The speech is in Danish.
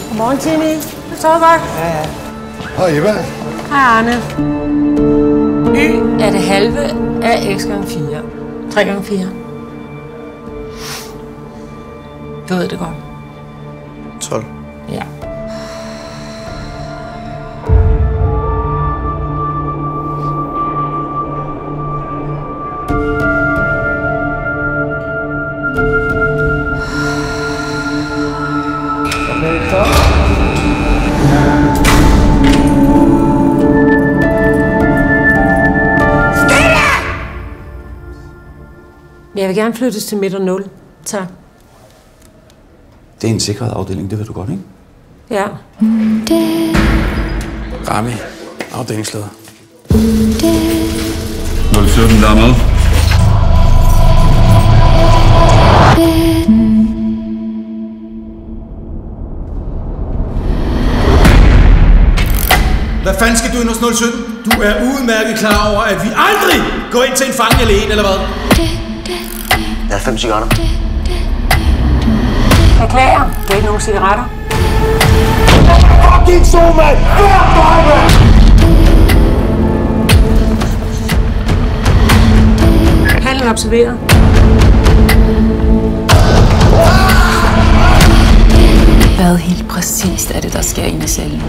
Godmorgen, Timmy. Det står godt. Ja. Hej, Eva. Hej, Arne. Y er det halve af x gange 4. 3 gange 4. Du ved det godt. 12. Ja. Okay, stop. Jeg vil gerne flyttes til midt og 0. Tak. Det er en sikret afdeling, det ved du godt, ikke? Ja. Rami, afdelingsleder. 017, der er med. Hvad fanden skal du ind hos 017? Du er udmærket klar over, at vi aldrig går ind til en fange alene, eller hvad? Jeg har 5 cigaretter. Beklager. Du har ikke nogen cigaretter? Fucking så, mand! Handlen observeret. Hvad helt præcist er det, der sker inde i cellen?